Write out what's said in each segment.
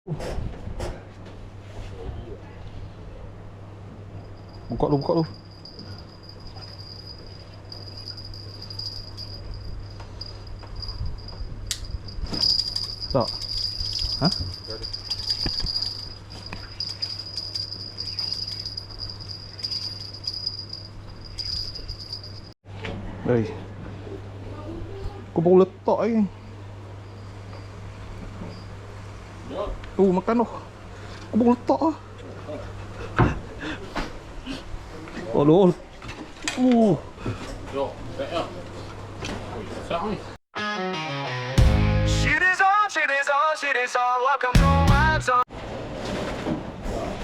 Buka dulu, buka dulu. Tak. Hah? Baik. Aku baru letak lagi. Makan tu. Aku baru letak lah. Oh, lol. Jom, baik lah. Ui, besar ni.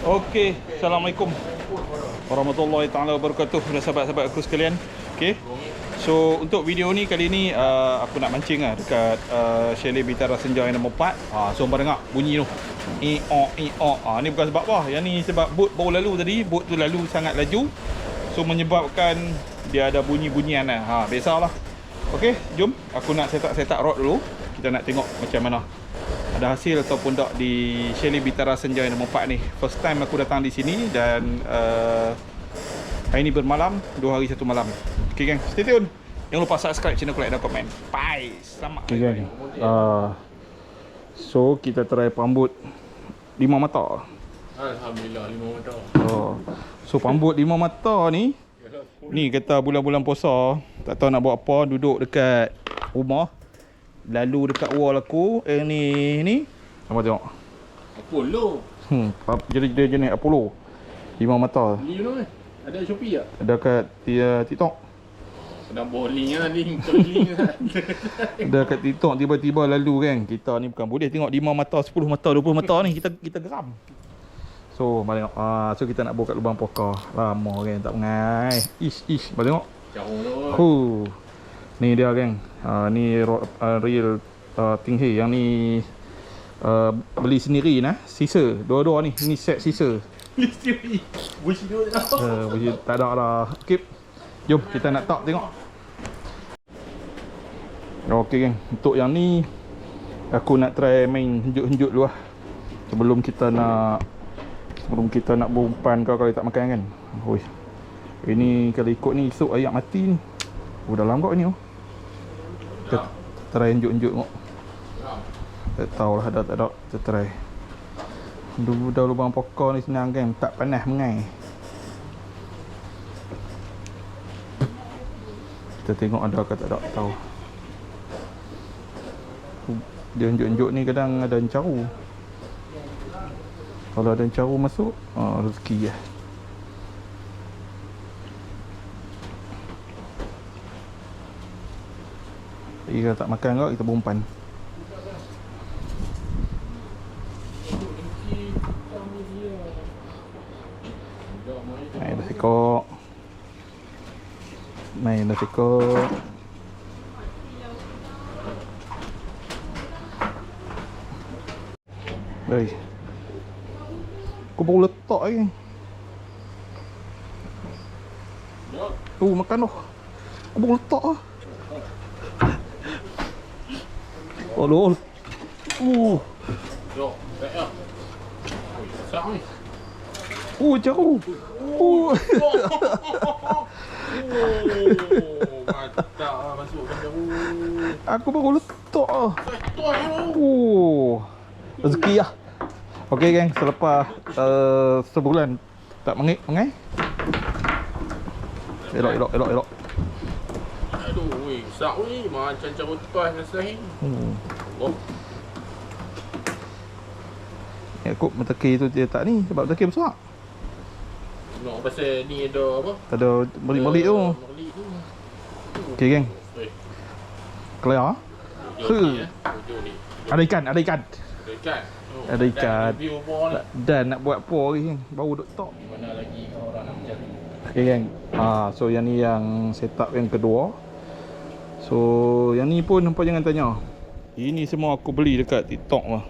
Okey, Assalamualaikum warahmatullahi taala wabarakatuh. Sahabat-sahabat aku sekalian. Okey. So untuk video ni kali ni aku nak mancing lah dekat chalet Bintara Senja yang nombor 4. So dengar bunyi tu. Ni bukan sebab apa. Yang ni sebab bot baru lalu tadi, bot tu lalu sangat laju. So menyebabkan dia ada bunyi-bunyian lah. Biasalah. Okey, jom aku nak set up rod dulu. Kita nak tengok macam mana ada hasil ataupun tak di chalet Bintara Senja yang nombor 4 ni. First time aku datang di sini dan hari ni bermalam, 2 hari 1 malam. Okay gang, stay tune. Jangan lupa subscribe channel aku, like dan komen. Bye. Selamat. Okay gang. So kita try pambut 5 mata. Alhamdulillah, 5 mata. So pambut 5 mata ni kata bulan-bulan puasa, tak tahu nak buat apa, duduk dekat rumah. Lalu dekat wall aku ni apa tengok? Apollo. Jadi jenis Apollo 5 mata. Beli tu kan? Ada Shopee tak? Ada kat TikTok. Sedang bowling lah, link lah. Ada kat TikTok tiba-tiba lalu kan. Kita ni bukan boleh tengok 5 mata, 10 mata, 20 mata ni kita geram. So mari tengok. So kita nak bawa kat lubang pokah. Lama kan tak mengai. Ish, mari tengok. Jauh tu. Ni dia geng. Ni real tinggi. Yang ni beli sendiri nah. Sisa. Dua-dua ni. Ni set sisa. Beli sendiri. Bush dulu Tak ada lah. Keep. Jom kita nak tak tengok. Okey geng. Untuk yang ni aku nak try main henjuk-henjuk dulu lah. Sebelum kita nak berumpan kau kalau tak makan kan. Ini kalau ikut ni esok ayak mati ni. Dalam kot ni. Kita try henjuk-henjuk tengok. Tak tahulah ada tak ada. Kita try. Dulu dah lubang pokok ni senang kan. Tak panas mengai. Kita tengok ada ke tak ada. Tahu. Dia henjuk-henjuk ni kadang ada encaru. Kalau ada encaru masuk, rezeki lah. Kalau tak makan kau, kita berumpan. Main dah sekok. Baik. Aku baru letak lagi. Makan tu. Aku baru letak lah. Oh lol. Jom, baik lah. Ui, besar ni. Jauh. Mantap lah masukkan jauh. Aku baru letak lah. Rezeki lah. Okey geng, selepas sebulan tak mengai. Elok. Aduh, besar ni. Macam carut pas nasih. Aku menteki tu dia tak ni sebab menteki besar. Nak pasal ni ada apa? Tak ada melik-melik tu. Melik tu. Okey geng. Clear. Ada ikan. Ada ikan. Ada ikan. View ball Dan nak buat apa lagi geng? Baru duk tok. mana lagi orang nak mencari. Okey geng. So yang ni yang setup yang kedua. So yang ni pun hampa jangan tanya. Ini semua aku beli dekat TikTok lah.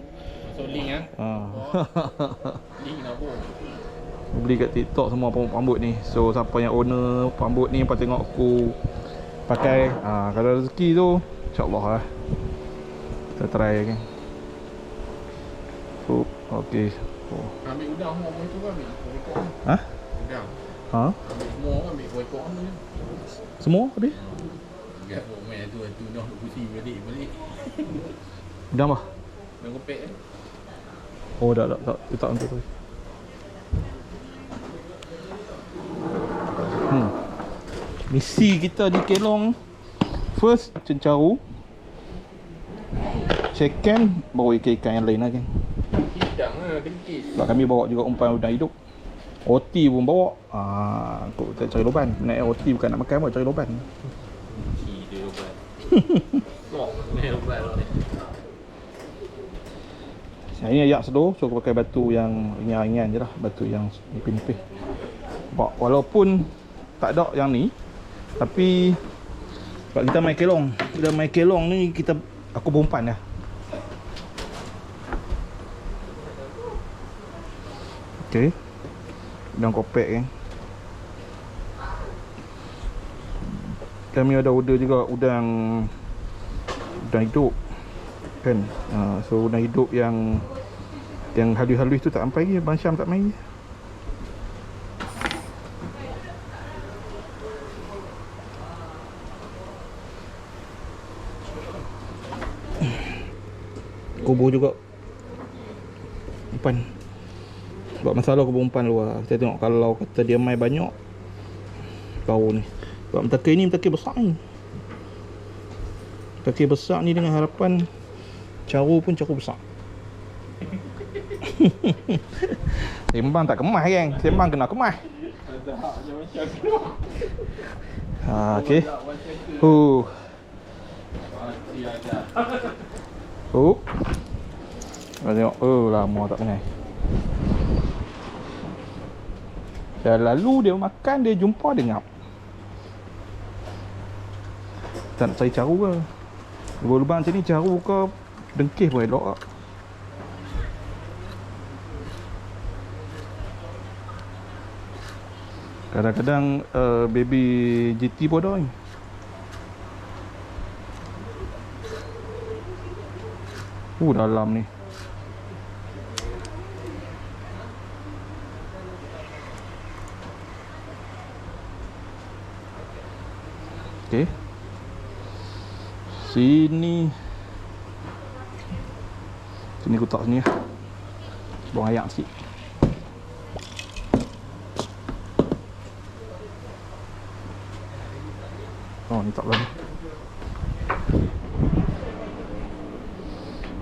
Masuk link Link nak pun. Beli kat TikTok semua pambut ni. So siapa yang owner pambut ni hampa tengok aku pakai. Kalau rezeki tu insya-Allah lah. Kita try kan. So Okey. Oh. Ambil udang semua itu kan ambil ekor. Ha? Udang. Ha? Ambil semua kan ambil ekor ni. Semua habis? Enggak, main tu dah pusing balik. Dah apa? Dah kepek kan. Oh, dah letak untuk tu. Misi kita di Kelong, first cencaru, second bawa ikan-ikan yang lain lagi. Hidang lah, dengkis. Sebab kami bawa juga umpan udang hidup. OT pun bawa. Untuk cari loban. Naik OT bukan nak makan apa, cari loban. Dia loban. Sok ni loban ni. Saya ni ayak sedoh, so aku pakai batu yang ringan-ringan je lah. Batu yang nipis-nipis. Walaupun tak ada yang ni, tapi sebab kita main kelong. Kita main kelong ni, aku berumpan dah. Okey. Udang kopek kan. Kami ada order juga udang hidup kan. So udang hidup yang halus-halus tu tak sampai lagi. Abang Syam tak main lagi. Kubur juga umpan. Sebab masalah kubur umpan luar. Kita tengok kalau kata dia mai banyak bau ni. Sebab mentaki besar ni. Mentaki besar ni dengan harapan caru pun caru besar. Sembang tak kemas kan. Sembang kena kemas. Okey. Tengok. Lama tak kenal. Dan lalu dia makan, dia jumpa, dia ngap. Tak nak cari caru ke. Lubang-lubang macam ni caru ke dengkis pun elok tak. Kadang-kadang baby GT pun ada ni. Dalam ni. Okey. Sini aku tak sini lah. Buang ayak sikit. Oh, ni tak lagi.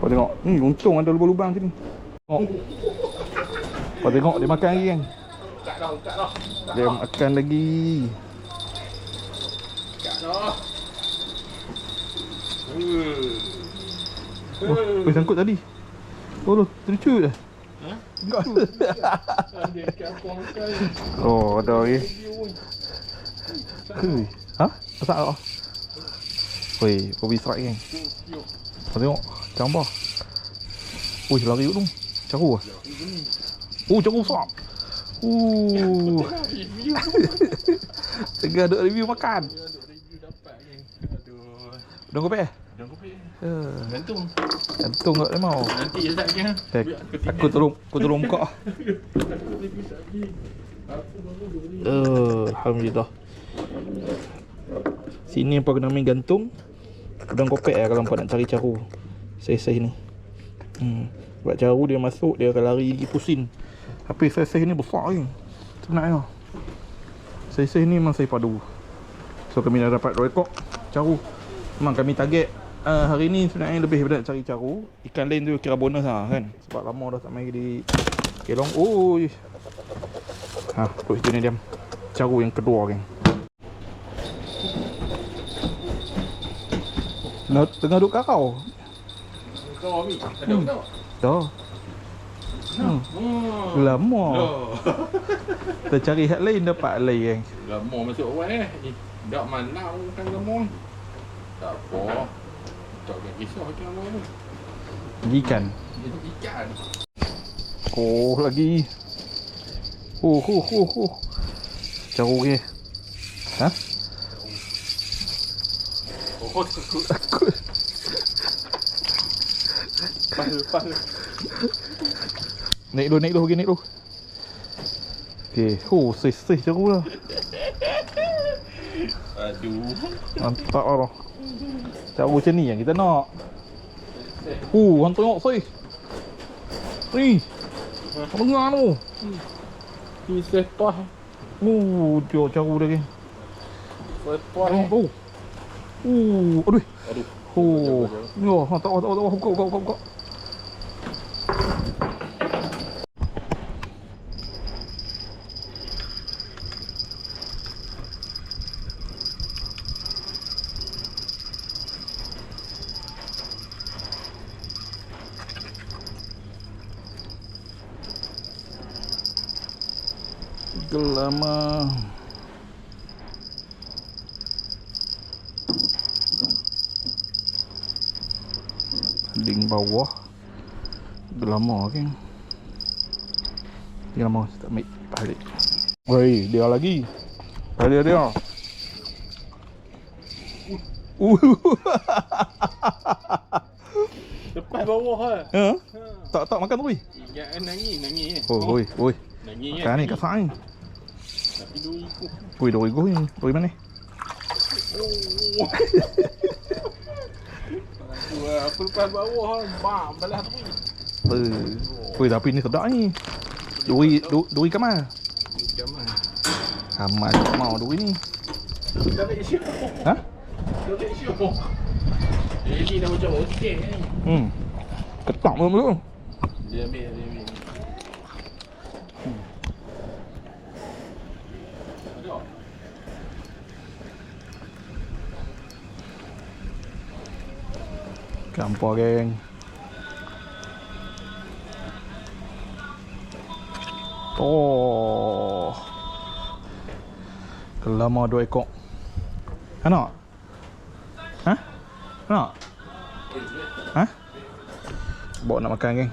Kau tengok, untung ada lubang-lubang macam ni. Kau tengok dia makan lagi kan. Buka dah. Dia makan lagi. Buka dah. Sangkut tadi. Oh, terlucut dah. Ada ikan apa makan. Ada lagi. Masak tak? Kopi strike kan. Kau tengok, gambar. Lari tu. Caru lah. Caru besar. Tengah duk review makan. Udang kopek Udang kopek. Gantung kat lemau. Nanti je tak kena. Aku tolong buka. Alhamdulillah. Sini apa kena main gantung. Udang kopek kalau nampak nak cari caru. Saiz ni. Sebab caru dia masuk, dia akan lari pergi pusing. Tapi saiz ni besar ni. Sebenarnya saiz ni memang saiz padu. So kami dah dapat 2 ekor caru. Memang kami target hari ni sebenarnya lebih daripada nak cari caru. Ikan lain tu kira bonus lah kan. Sebab lama dah tak main di Kelong. Duduk situ ni diam. Caru yang kedua kan. Tengah duduk kakao. Kau Ami, ada kau? Dah. Lama. Kita cari hak lain dapat lain kan. Lama masuk awal dak mana kan lama. Tak apa. Tak ada kisah macam mana tu. Ikan. Ikan. Lagi. Caru ke. Takut. Pal. Naik dulu pergi naik dulu. Okey, sis caru lah. Aduh. Mantap lah. Caru macam ni yang kita nak. Hang tengok sis. Ni. Tengah tu. Ni sepah. Tengok caru dia kan. Sepah Tengok tu. Aduh. Aduh. Yo, tak buka. Lama ding bawah lama kan dia lama tak ambil balik. Woi, dia lagi dia Lepas bawah lah. ha? Tak makan tu weh. Jangan nangis. Oi Nangis makan ni kasar ni. Tapi dua ikut. Woi, doi ni doi mana? Aku lepas bawah bam balas tu. Woi, tapi ni sedap ni. Doi kamar. Kamar tak mau doi ni. Tak ada isu. Ha? Tak ada isu. Ini dah macam okey ni. Ketak belum. Dia ambil. Campur geng. Oh. Kelama 2 ekor. Nak? Ha? Nak? Ha? Bawa nak makan geng.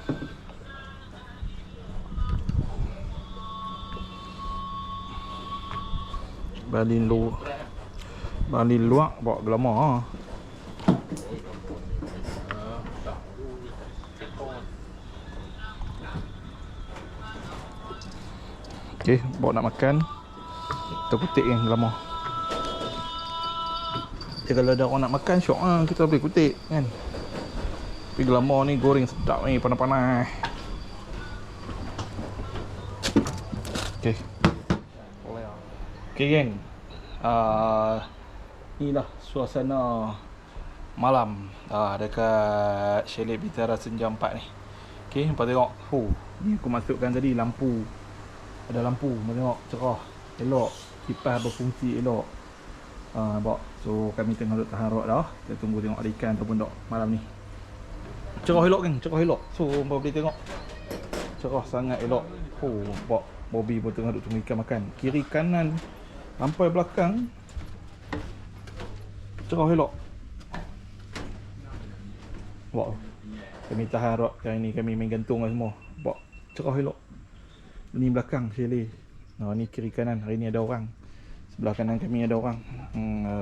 Balin luak bawa gelama ha. Okey, bawa nak makan. Kita kutik yang lama. Kalau ada orang nak makan syok lah, kita boleh kutik kan. Tapi gelama ni goreng sedap ni, panas-panas. Okey. Okey geng. Inilah suasana malam dekat Chalet Bintara Senja 4 ni. Okey, nampak tengok. Ni aku masukkan tadi lampu. Ada lampu, tengok cerah, elok. Kipas berfungsi elok. Nampak. So kami tengah duduk tahan rod dah. Kita tunggu tengok ada ikan ataupun tak malam ni. Cerah elok kan, cerah elok. So hangpa boleh tengok. Cerah sangat elok. Nampak Bobby pun tengah duduk tunggu ikan makan. Kiri kanan sampai belakang cerah elok. Wow. Kami tahan rod kali ni, kami main gantung lah semua. Nampak cerah elok. Ni belakang chalet. Ni kiri kanan. Hari ni ada orang. Sebelah kanan kami ada orang.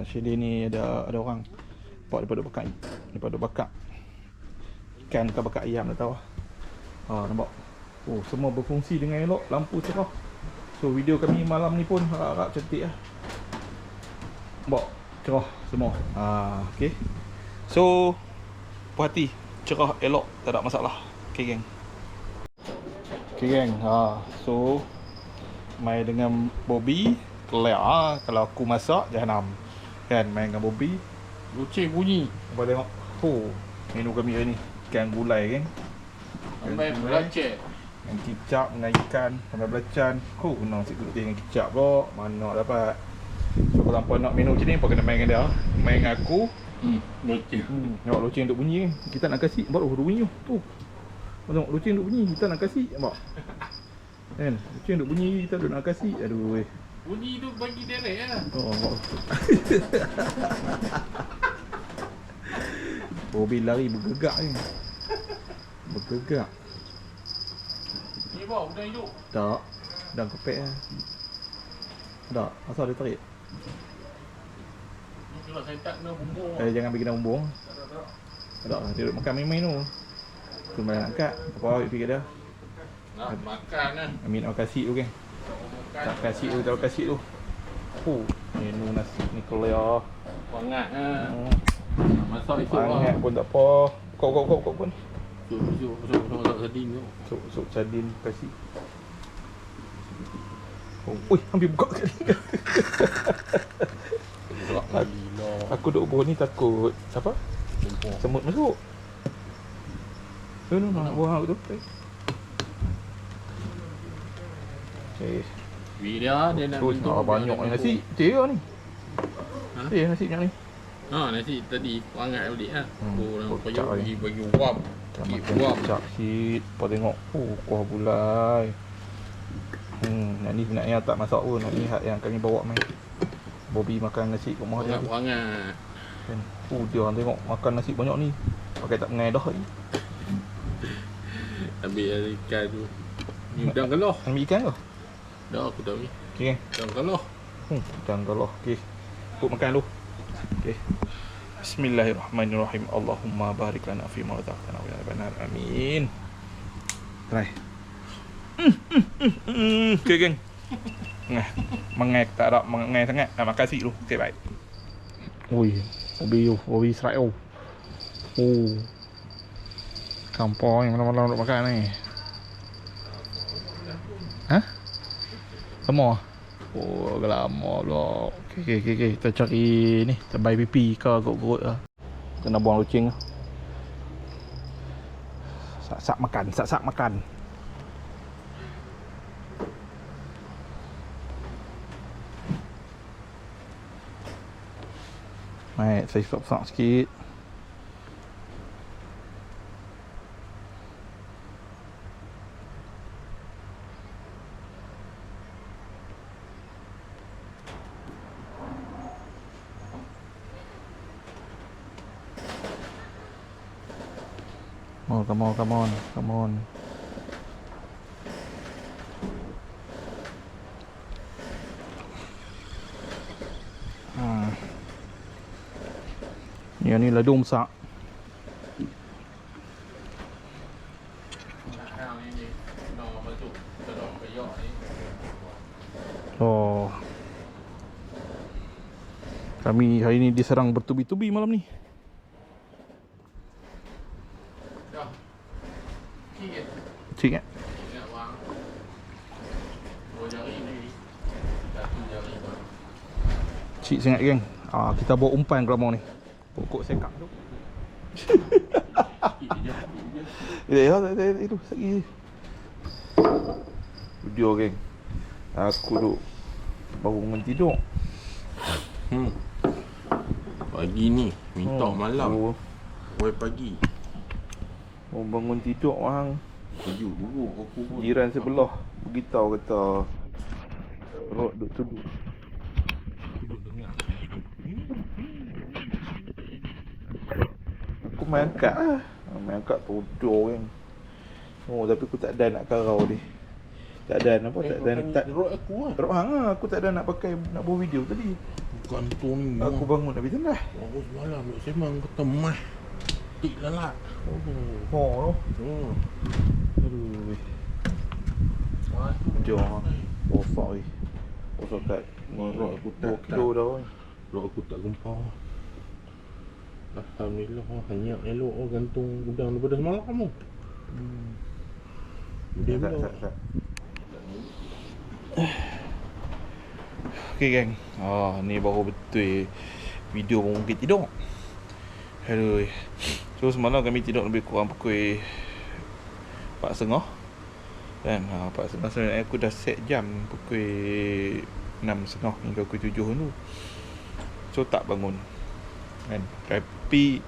Chalet ni ada orang. Nampak daripada bakar ikan ke bakar ayam tak tahu. Nampak. Semua berfungsi dengan elok. Lampu cerah. So video kami malam ni pun harap cantik lah. Nampak cerah semua. Okay. So puas hati, cerah elok, tak ada masalah. Okay geng. Okay geng. So main dengan Bobby clear. Kalau aku masak jahanam. Kan main dengan Bobby Lucing bunyi. Nampak tengok. Menu kami hari ni ikan gulai kan. Sampai belancet. Dengan kicap dengan ikan sampai belacan. Kena nasi putih dengan kicap pula. Mana dapat. So kalau hampa nak menu macam ni, hampa kena main dengan dia. Main dengan aku. Lucing. Nampak loceng duk bunyi kan. Kita nak kasih. Nampak duk bunyi tu. Tengok loceng duk bunyi. Kita nak kasih. Nampak. Kan. Loceng duk bunyi. Kita duk nak kasih. Aduh weh. Bunyi tu bagi direct lah. Nampak. Bobby lari bergegak ni. Bergegak. Ni bawah udang hidup. Tak. Udang kepek lah. Tak. Asal dia tarik? Kalau saya tak kena bumbung. Jangan bagi dia bumbung. Tak. Dia duduk makan main-main tu. Tu main nak angkat. Apa awak pergi dia. Nak makan lah. Amin nak kasih tu geng. Makan. Tak kasih tu, tak kasih tu. Oh, menu nasi ni kelia. Hangat lah. Masak esok Hangat lah. pun tak apa. Kau pun. Masak sardin tu. Sok sardin kasih. Oh, ui, hampir buka kali. Alhamdulillah. Aku duduk bawah ni takut apa? Semut masuk. No, buang aku tu. Okay. Dia nak Terus nak banyak ni nasi. Dia ni. Ha? Dia nasi banyak ni. Nasi tadi hangat balik lah. Kocak Bagi ni. wap. Bagi wap. Kejap sikit. Kau tengok. Kuah gulai. Yang ni sebenarnya tak masak pun. Yang ni yang kami bawa main. Bobby makan nasi kat rumah dia. Hangat. Kan. Dia orang tengok makan nasi banyak ni. Pakai tak mengai dah ni. Ambil ikan tu. Ni udang keloh. Ambil ikan ke? Dah aku dah ambil. Okey kan? Udang keloh. Dan kalau okey. Put makan dulu. Okey. Bismillahirrahmanirrahim. Allahumma barik lana fi ma razaqtana wa ya rabbanar. Amin. Try. Okey geng. Mengai tak ada mengai sangat. Makasih dulu. Okey baik. Ui, Bobby strike oh. Kampung yang malam-malam nak makan ni. Ha? Semua? Oh, lama pula. Okey. Kita cari ni, cabai pipi ke kot-kot lah. Kena buang lucing lah. Sak-sak makan. Baik, saya stop sikit. Oh, come on. Yang ni ladung besar. Oh. Kami hari ni diserang bertubi-tubi malam ni. Cik kan? Cik sangat geng. Kita bawa umpan kelamau ni. Pokok sekak tu. Itu lagi. Video geng. Aku duk bangun tidur. Pagi ni minta malam. Wei pagi. Mau bangun tidur orang. Sejuk dulu aku pun. Jiran sebelah beritahu kata Rod duk tuduh. Aku main angkat lah. Main angkat tuduh kan. Oh tapi aku tak ada nak karau dia. Tak ada apa, tak ada tak Rod aku lah. Rod hang lah. Aku tak ada nak pakai nak buat video tadi. Bukan tu ni. Aku bangun habis tendah. Aku semalam duk sembang kata mah. Tik lalat. Oh. Aduh. Jom. Bosak weh. Bosak kat rod aku tu kilo dah weh. Rod aku tak gempar. Alhamdulillah hanya elok gantung udang daripada semalam tu. Dia Tak. Okay geng. Ni baru betul video mungkin tidur. Aduh. So semalam kami tidur lebih kurang pukul 4.30. Kan 4.30 sebenarnya aku dah set jam pukul 6.30 hingga pukul 7 tu. So tak bangun. Kan. Tapi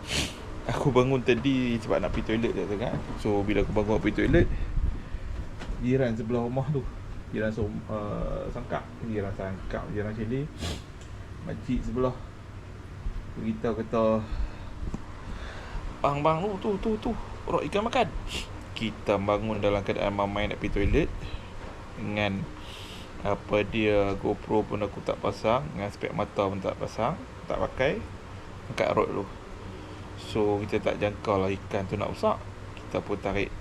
aku bangun tadi sebab nak pergi toilet je kan. So bila aku bangun pergi toilet, jiran sebelah rumah tu, jiran sangkap, jiran Chile, makcik sebelah beritahu kata, bang tu rod ikan makan. Kita bangun dalam keadaan mamai nak pergi toilet dengan apa dia GoPro pun aku tak pasang, dengan spek mata pun tak pasang, tak pakai, angkat rod dulu. So kita tak jangka lah ikan tu nak besar. Kita pun tarik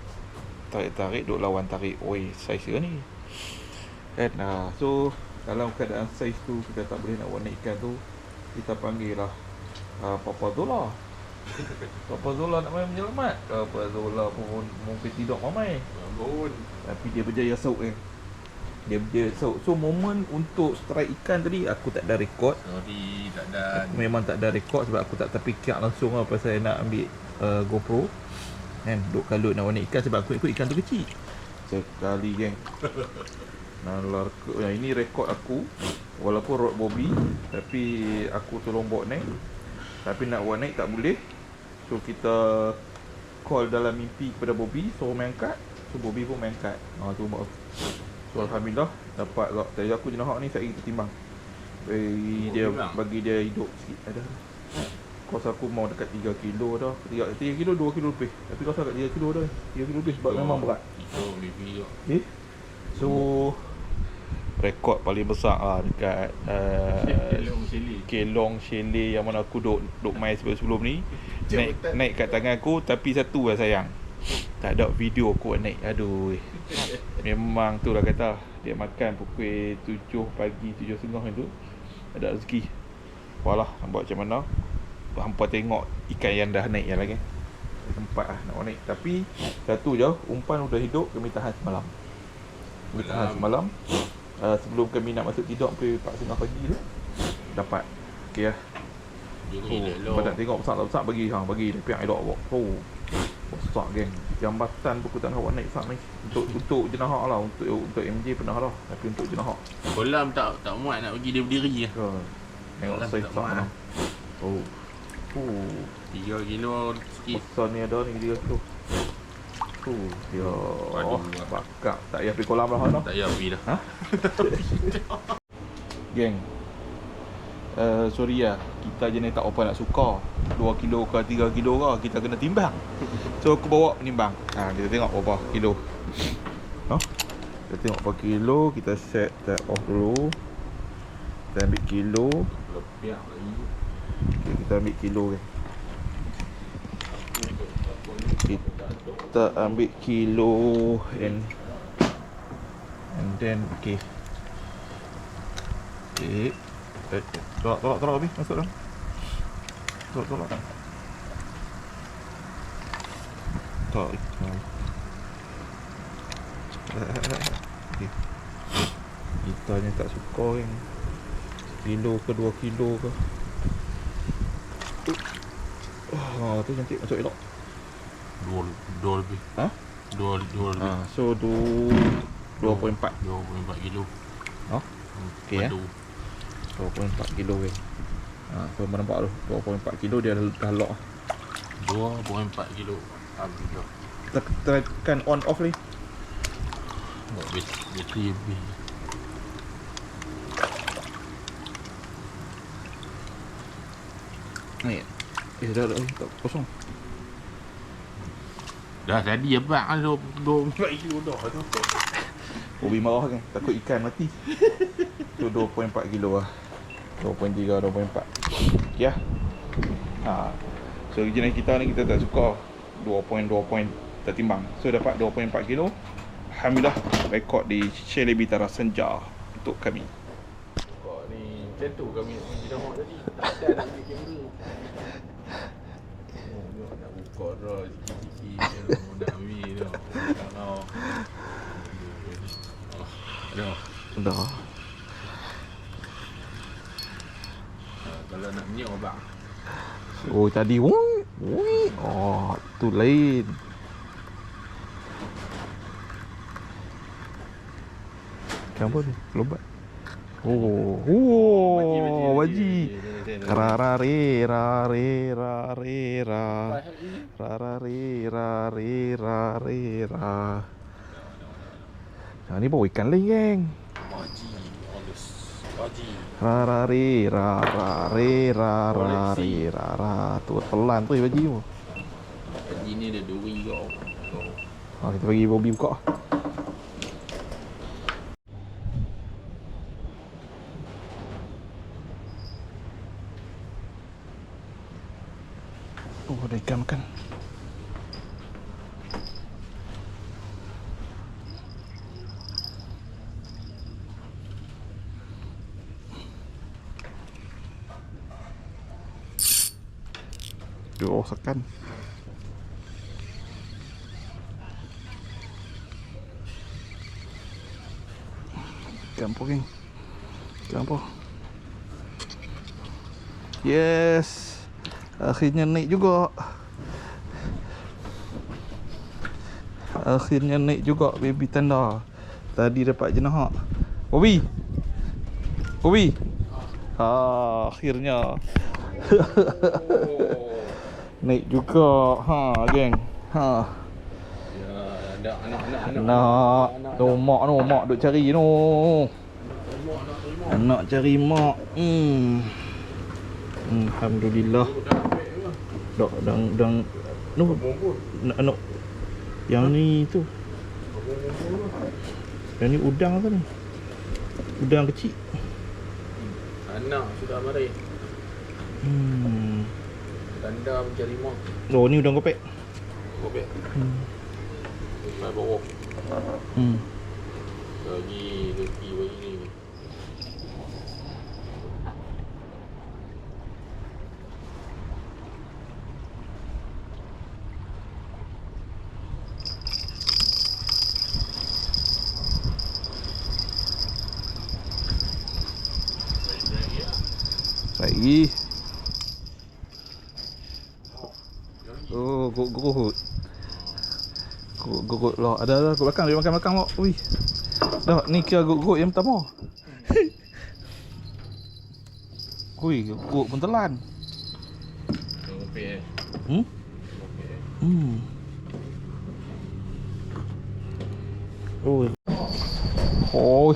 tarik-tarik duk lawan tarik. Oi, saiz ke ni? Kan? So dalam keadaan saiz tu kita tak boleh nak warna ikan tu, kita panggil lah Papa Zola. Papa Zola nak main menyelamat. Papa Zola pun mungkin tidak mamai. Bangun. Tapi dia berjaya sauk kan. Dia berjaya sauk. So momen untuk strike ikan tadi aku tak ada rekod. Sorry, tak ada. Memang tak ada rekod sebab aku tak terfikir langsung lah pasal saya nak ambil GoPro. Kan, duk kalut nak warna ikan sebab aku ikut ikan tu kecil. Sekali geng. Nalar ke. Ini rekod aku. Walaupun rod bobby, tapi aku tolong bawa naik. Tapi nak bawa naik tak boleh. So kita call dalam mimpi kepada Bobby, suruh main angkat. So Bobby pun main angkat. Tu buat. So alhamdulillah dapat tak. Tadi aku jenis hak ni saya kita timbang. Bagi dia hidup sikit ada. Kos aku mau dekat 3 kilo dah. 3 kilo 2 kilo lebih. Tapi kos dekat 3 kilo dah. 3 kilo lebih sebab memang berat. Itu mimpi juga. So rekod paling besar dekat Kelong Chalet yang mana aku duk main sebelum ni. Naik kat tangan aku. Tapi satu lah sayang, tak ada video aku naik. Aduh, memang tu lah kata. Dia makan pukul 7 pagi, 7.30 tu. Ada rezeki. Walah, nak buat macam mana. Hampa tengok ikan yang dah naik yang lagi. Tempat lah nak naik. Tapi satu je, umpan udah hidup. Kami tahan semalam. Sebelum kami nak masuk tidur pukul 4.30 pagi tu dapat. Okey lah. Badak tengok besar-besar bagi dia piak elok awak. Besar geng. Jambatan pun aku tak nak buat naik besar ni. Untuk jenah hak lah. Untuk MJ pernah lah. Tapi untuk jenah hak kolam tak muat nak bagi dia berdiri lah. Tengok saiz besar lah. 3 kilo sikit. Besar ni ada ni 3 kilo. Ya. Bakar. Tak payah pergi kolam lah dah. Tak payah pergi dah. Geng. Sorry lah, kita jenis tak apa nak suka 2 kilo ke 3 kilo ke, kita kena timbang. So aku bawa penimbang. Kita tengok berapa kilo. Kita tengok berapa kilo. Kita set that off dulu. Kita ambil kilo. Lepiak lagi. Okay, kita ambil kilo kan. Kita ambil kilo and then okay. Tolak habis masuk dalam. Tolak. Okay. Kita ni tak suka kan. Kilo ke 2 kilo ke. Tu cantik masuk elok. 2 lebih. 2 lebih. So 2.4 kilo. Okey ya. 2.4 kilo weh. So nampak tu 2.4 kilo dia dah lock. 2.4 kilo. Habis dah. Kita tekan on off ni. Bateri habis. Ni. Dah tak kosong. Dah tadi abang 2.4 kilo dah tu. Bobby marah kan, takut ikan mati. Tu 2.4 kilo lah. 2.3, 2.4. Okay lah. So jenis kita ni kita tak suka 2 point tertimbang. So dapat 2.4 kilo. Alhamdulillah rekod di Chalet Bitara Senja untuk kami. Kau ni macam tu kami nak pergi dah tadi. Tak ada nak ambil kamera. Nak buka dah sikit-sikit. Nak ambil dah. Dah. Kalau nak minyak abang. Oh tadi tu lain. Kenapa ni? Lobat. Baji. Rarare rare rare ra. Rarare rare rare ra. Ni bawa ikan lain geng. Baji. Rarare rarare rarare rara. Tu telan tu baji tu. Baji ni ada duri kau. Kita bagi Bobby buka. Ada ikan makan. Oh, sekan. Campur geng. Campur. Yes. Akhirnya naik juga. Akhirnya naik juga baby tanda. Tadi dapat jenahak. Bobby. Bobby. Akhirnya. Naik juga. Ha, geng. Ha. Ya, ada anak-anak. Nak. Mak duk cari no. Anak cari mak. Alhamdulillah. Dak dang no. Anak yang ni tu. Yang ni udang apa ni? Udang kecil. Anak sudah mari. Tanda mencari mak. Oh, ni udang kopek. Kopek. Mai bawah. Lagi rezeki bagi ni. Lagi. Oh, gurut. Gurut lah. Ada kat belakang, dia makan belakang mak. Ui. Dah, ni kira gurut yang pertama. Ui, gurut pun telan. Kopek. Oh. Oh.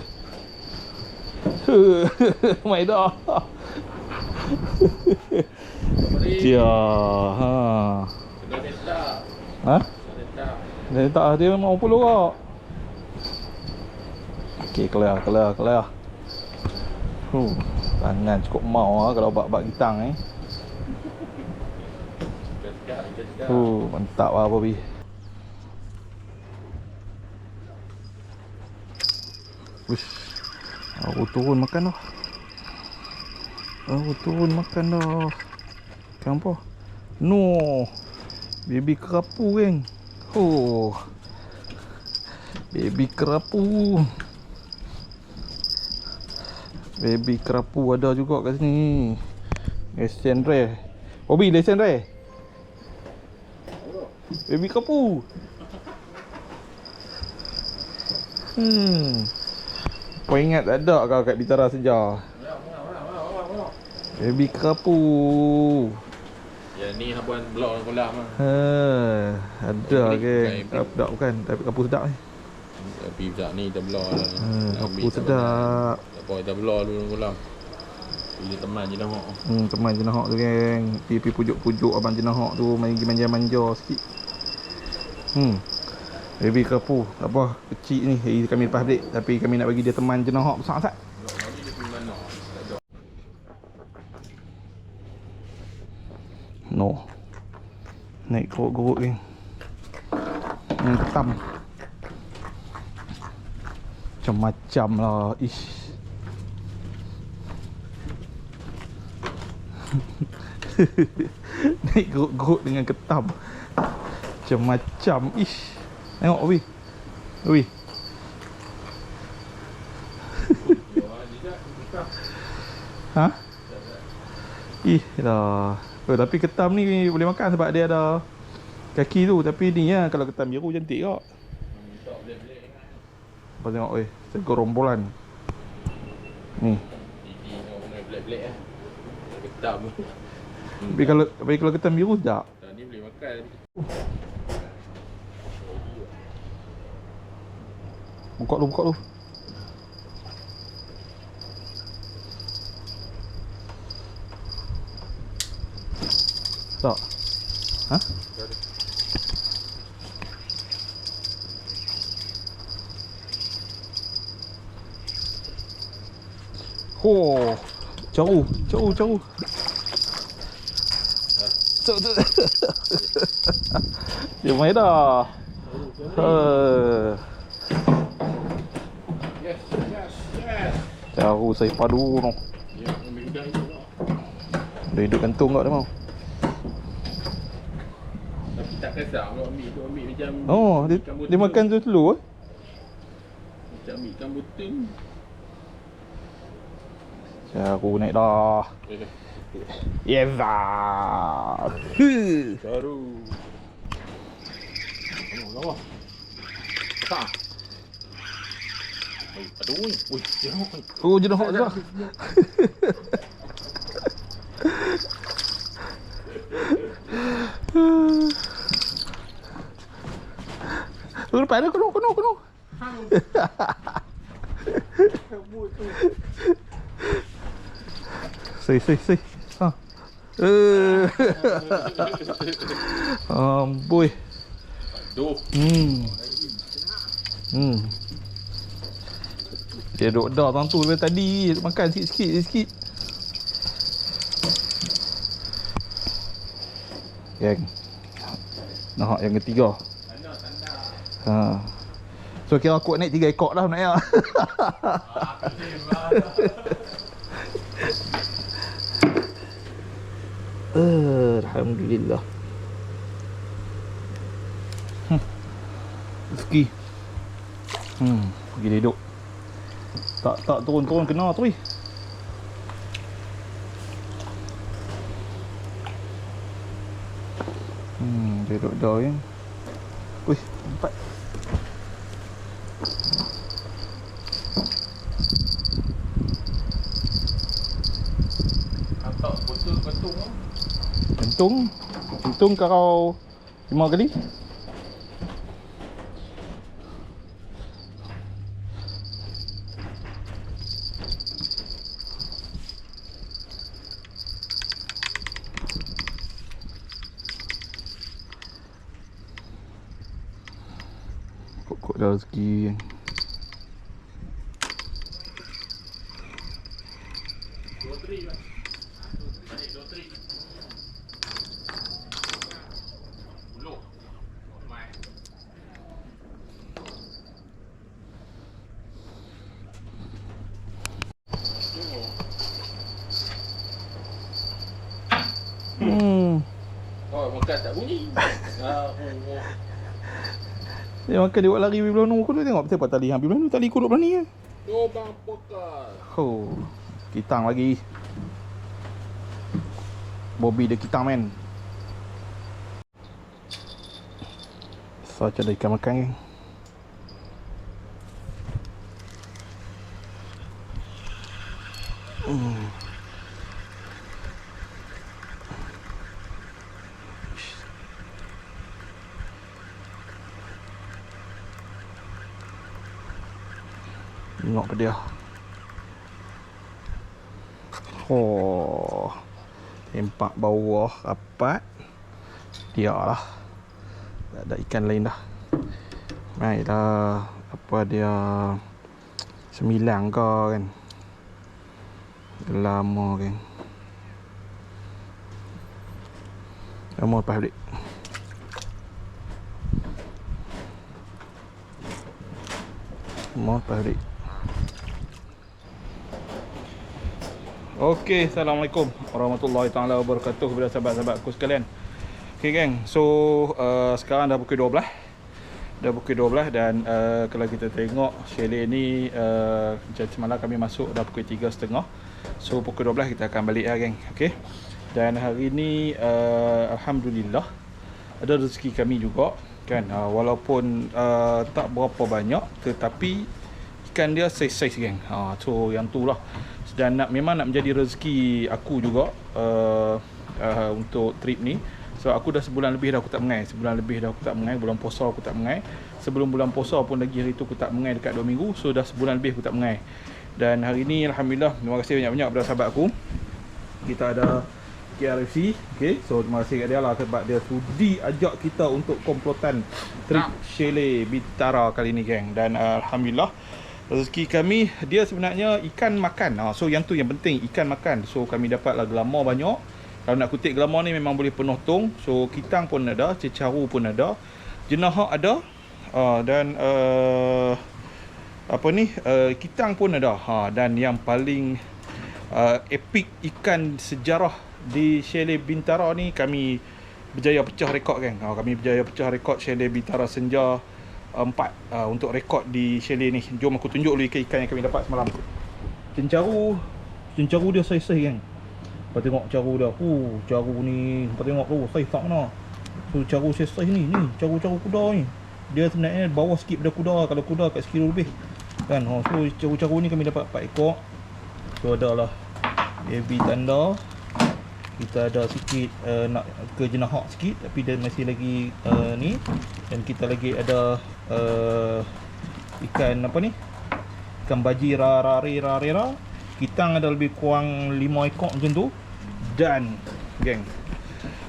Mày đó. Dia. Ha. Sudah letak. Ha? Letak. Dia tak dia mau puluh kok. Okey, clear. Tangan cukup mau kalau bak gitang Letak. Mantap lah Bobby. Wish. Aku turun makan dah. Kenapa? No. Baby kerapu geng. Oh. Baby kerapu. Baby kerapu ada juga kat sini. Lesen rare. Bobby, lesen rare. Baby kerapu. Kau ingat tak ada kau kat Bitara Sejar? Baby kerapu. Ya ni habuan blok kolam ah. Ada ke? Tak bukan, tapi kerapu sedap ni. Tapi sejak ni kita blok lah. Kerapu sedap. Tak apa kita blok dulu kolam. Bila teman je nahok. Teman je nahok tu geng. Pergi pujuk-pujuk abang je nahok tu, main manja-manja sikit. Baby kerapu. Apa? Kecil ni. Hari kami lepas balik. Tapi kami nak bagi dia teman je nahok besar tak? No. Naik gurut-gurut geng. Ketam. Macam-macam lah. Ish. Naik gurut-gurut dengan ketam. Macam-macam. Ish. Tengok Bobby. Ha? Ih dah. Tapi ketam ni boleh makan sebab dia ada kaki tu. Tapi ni ya, kalau ketam biru cantik kok. Apa tengok segorombolan. Ni. Black eh. Ketam. Tapi kalau ketam biru sedap. Ni boleh makan. Buka dulu. Tak. Ha? Oh, jauh. Dia main dah. Yes. Jauh saya padu no. Ya, ambil udang itu. Dia hidup gantung kat dia mau. kasar kalau ambil macam Oh, dia makan tu telur. Macam ambil ikan butung. Aku naik dah. Yes ah. Baru. Lama. Tak. Aduh, jenuh. Oh, jenuh dah. Lepas dah kena. Sei. Ha. Amboi. Aduh. Dia duduk dah tu dari tadi makan sikit. Yang nak yang ketiga. Ha. So kira aku naik 3 ekor dah naik ah. Alhamdulillah. Rezeki. Pergi duduk. Tak turun kena tu. Dia duduk dah ya. Wih, nampak. Nampak betul kentung. Kentung kalau 5 kali. Kok dah rezeki. Oh, makan tak bunyi. Dia makan dia buat lari pergi belah aku tu tengok betul tali hampir belah tali aku duduk belah ni ke. Lubang pokal. Oh, kitang lagi. Bobby dia kitang men. So macam ada ikan makan kan. Tengok ke dia. Oh, tempat bawah rapat. Dia lah. Tak ada ikan lain dah. Baiklah. Apa dia 9 ke kan. Lama kan. Lama lepas balik. Okey, Assalamualaikum warahmatullahi taala wabarakatuh kepada sahabat-sahabat aku sekalian. Okey geng, so sekarang dah pukul 12. Dan kalau kita tengok chalet ni macam semalam kami masuk dah pukul 3.30. So pukul 12 kita akan balik lah geng. Okey. Dan hari ni alhamdulillah ada rezeki kami juga kan, walaupun tak berapa banyak tetapi ikan dia saiz-saiz geng. So yang tu lah. Dan memang nak menjadi rezeki aku juga untuk trip ni. So aku dah sebulan lebih dah aku tak mengai. Bulan puasa aku tak mengai. Sebelum bulan puasa pun lagi hari tu aku tak mengai dekat 2 minggu. So dah sebulan lebih aku tak mengai. Dan hari ni alhamdulillah, terima kasih banyak-banyak kepada sahabat aku. Kita ada KRFC. Okay, so terima kasih kat dia lah sebab dia sudi ajak kita untuk komplotan trip chalet Bintara kali ni geng. Dan alhamdulillah rezeki kami dia sebenarnya ikan makan. So yang tu yang penting, ikan makan. So kami dapatlah gelama banyak. Kalau nak kutip gelama ni memang boleh penuh tong. So kitang pun ada, cecaru pun ada, jenahak ada, dan kitang pun ada. Dan yang paling epic ikan sejarah di chalet Bintara ni kami berjaya pecah rekod geng. Kami berjaya pecah rekod chalet Bitara Senja 4 untuk rekod di chalet ni. Jom aku tunjuk dulu ikan-ikan yang kami dapat semalam. Cencaru dia saiz-saiz geng. Kau tengok caru dia. Caru ni kau tengok tu saiz tak mana. So caru saiz ni caru-caru kuda ni. Dia sebenarnya bawah sikit pada kuda. Kalau kuda kat 1 kilo lebih. Kan. So caru-caru ni kami dapat 4 ekor. So adalah baby tanda. Kita ada sikit nak ke jenahak sikit, tapi dia masih lagi ni. Dan kita lagi ada ikan apa ni, ikan baji rara. Kita ada lebih kurang 5 ekor macam tu. Dan geng,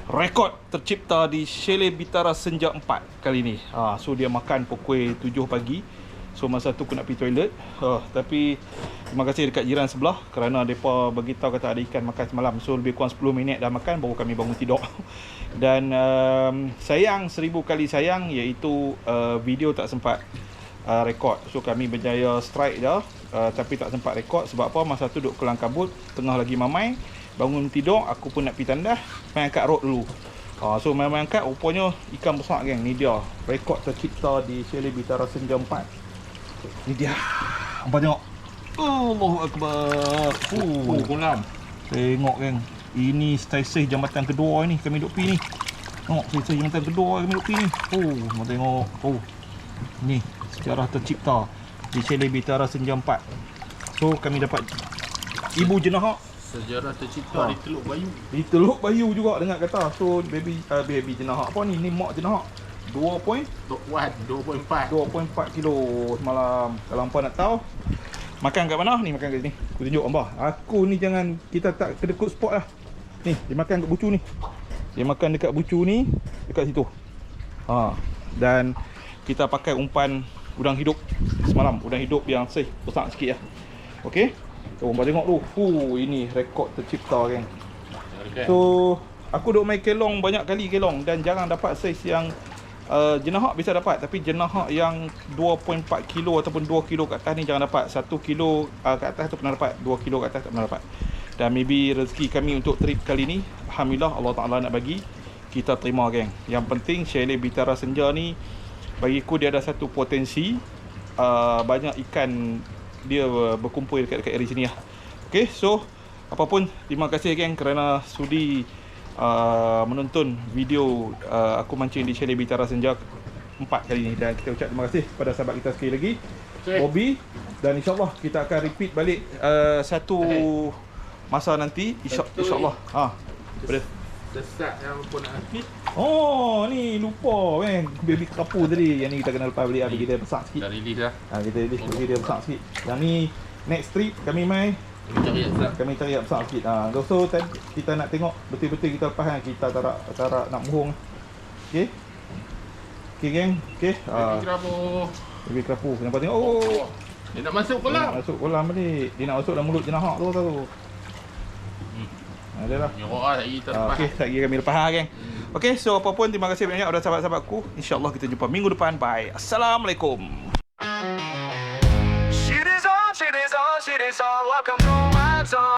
rekod tercipta di chalet Bitara Senja 4 kali ni. So dia makan pukul 7 pagi. So masa tu aku nak pergi toilet. Tapi terima kasih dekat jiran sebelah kerana mereka beritahu kata ada ikan makan semalam. So lebih kurang 10 minit dah makan baru kami bangun tidur. Dan sayang, 1000 kali sayang, iaitu video tak sempat rekod. So kami berjaya strike dah, tapi tak sempat rekod. Sebab apa? Masa tu duduk kelang kabut, tengah lagi mamai. Bangun tidur, aku pun nak pergi tandas, main angkat rod dulu. So main angkat, rupanya ikan besar geng. Ni dia rekod tercipta di chalet Bitara Senja 4. Ni dia. Nampak tengok. Allahu Akbar. Kolam. Tengok geng. Ini saiz jambatan kedua ni kami duk pi ni. Tengok saiz jambatan kedua kami duk pi ni. Nampak tengok. Ni sejarah tercipta di chalet Bitara Senja 4. So kami dapat ibu jenahak. Sejarah tercipta di Teluk Bayu. Di Teluk Bayu juga dengar kata. So baby jenahak apa ni? Ni mak jenahak. 2.4 kilo semalam. Kalau hampa nak tahu makan kat mana? Ni makan kat sini. Aku tunjuk hampa. Aku ni jangan, kita tak kedekut spot lah. Ni dia makan kat bucu ni. Dia makan dekat bucu ni, dekat situ. Dan kita pakai umpan udang hidup semalam. Udang hidup yang saiz besar sikit lah. Okey. So hampa tengok tu. Ini rekod tercipta geng. So aku duk main kelong banyak kali kelong dan jarang dapat saiz yang jenahak bisa dapat, tapi jenahak yang 2.4 kilo ataupun 2 kilo kat atas ni jangan dapat. 1 kilo kat atas tu pernah dapat, 2 kilo kat atas tak pernah dapat. Dan maybe rezeki kami untuk trip kali ni, alhamdulillah Allah Ta'ala nak bagi, kita terima geng. Yang penting chalet Bitara Senja ni bagiku dia ada satu potensi, banyak ikan dia berkumpul dekat area sini lah. Okay, so apapun, terima kasih geng kerana sudi menonton video aku mancing di chalet Bitara Senja 4 kali ni. Dan kita ucap terima kasih kepada sahabat kita sekali lagi, Bobby. Dan insyaAllah kita akan repeat balik satu masa nanti, insyaAllah. Boleh. Sesat yang pun nak aktif. Ni lupa kan, baby kerapu tadi. Yang ni kita kena lepas balik bagi dia besar sikit. Dah release dah. Kita release bagi dia besar sikit. Yang ni next trip kami main, kami cari yang besar sikit. So kita nak tengok betul-betul kita lepas kan. Kita tak nak bohong. Okey. Okey geng. Okey. Baby kerapu. Nampak tengok. Dia nak masuk kolam. Dia nak masuk kolam balik. Dia nak masuk dalam mulut jenahak tu tahu. Ada lah. Nyorok lah lagi kita lepas. Okey, lagi kami lepas geng. Okey, so apa pun terima kasih banyak kepada sahabat-sahabatku. InsyaAllah kita jumpa minggu depan. Bye. Assalamualaikum. Shit is on, welcome to my zone.